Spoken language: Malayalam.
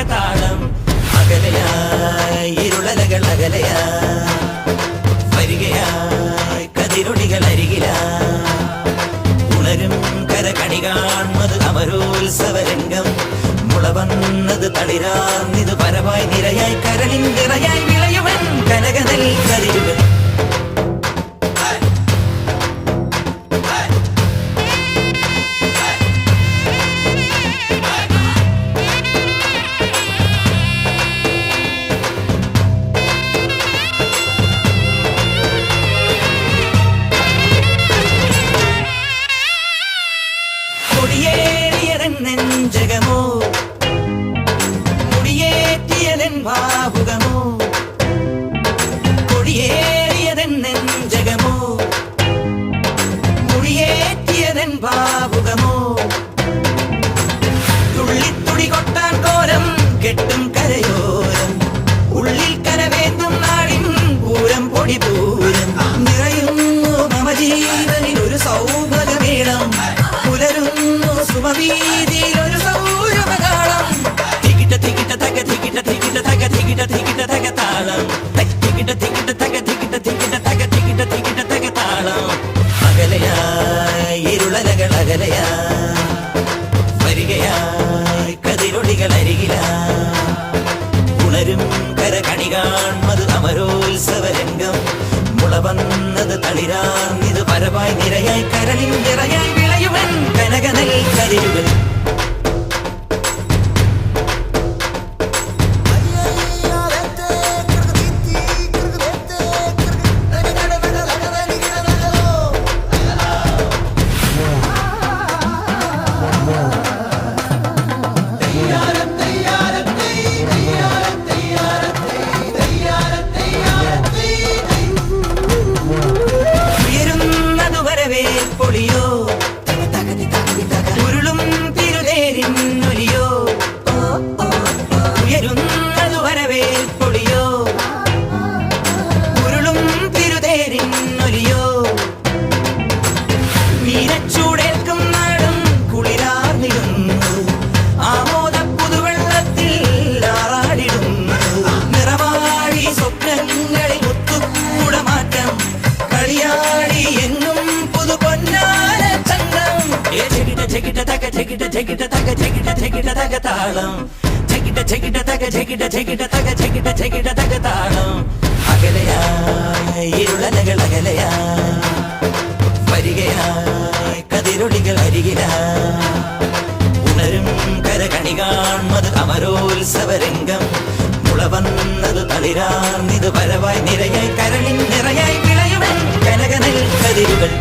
താളം അകലയായി ഇരുളലകൾ അകലയായി വരികയായി കതിരൊളികൾ അരികിലായി ഉണരും കരകണി കാൺമത് അമരോത്സവരംഗം മുളവന്നത് തളിരാർന്നിത് പരവായി നിരയായി കരളിൻ നിറയായി വിളയുവൻ കനകനൽ കതിരുവൻ നെഞ്ചകമോ മുടിയേറ്റിയതൻ ഭാവുകമോ കൊടിയേറിയതൻ നെഞ്ചകമോ മുടിയേറ്റിയതൻ ഭാവുകമോ തുള്ളിത്തുടി കൊട്ടാൻ കോരം കെട്ടും കരയോരം ഉള്ളിൽ കരവേന്തും നാടിൻ പൂരം പൊടി പൂരം നിറയുന്നു മമ ജീവനിൽ ഒരു സൗഭഗമേളം പുലരുന്നു സുമവീതിയിലൊരു സൗരഭകാളം തികിട തികിട തക തികിട തികിട തക തികിട തികിട തക താളം തികിട തികിട തക തികിട തികിട തക തികിട തികിട തക താളം അകലയായി ഇരുളലകൾ അകലയായി വരികയായി കതിരൊളികൾ അരികിലായി ഉണരും കരകണി കാൺമത് അമരോത്സവരംഗം മുളവന്നത് തളിരാർന്നിത് പരവായി നിരയായി കരളിൻ നിറയായി വിളയുവൻ കനകനൽ കതിരുവൻ പൊളിയോ ഉരുളും തിരുതേരിന്നൊലിയോ ഉയരുന്നതു വരവേൽ പൊളിയോ ഉരുളും തിരുതേരിന്നൊലിയോ മീനച്ചൂടേൽക്കും നാടും കുളിരാർന്നിടുന്നു ആമോദ പുതുവെള്ളത്തിൽ ആറാടിടുന്നു നിറവാഴി സ്വപ്നങ്ങളിൽ മുത്തുകൂടമാറ്റം കളിയാടി എന്നും ചെകിട തക ചെകിട ചെകിട തക ചെകിട ചെകിട തക താളം ചെകിട ചെകിട തക ചെകിട ചെകിട തക ചെകിട ചെകിട തക താളം അകലയായി ഇരുളലകൾ അകലയായി വരികയായി കതിരൊളികൾ അരികിലായി ഉണരും കരകണി കാൺമത് അമരോത്സവരംഗം മുളവന്നത് തളിരാർന്നിത് പരവായി നിരയായി കരളിൻ നിറയായി വിളയുവൻ കനകനൽ കതിരുകൾ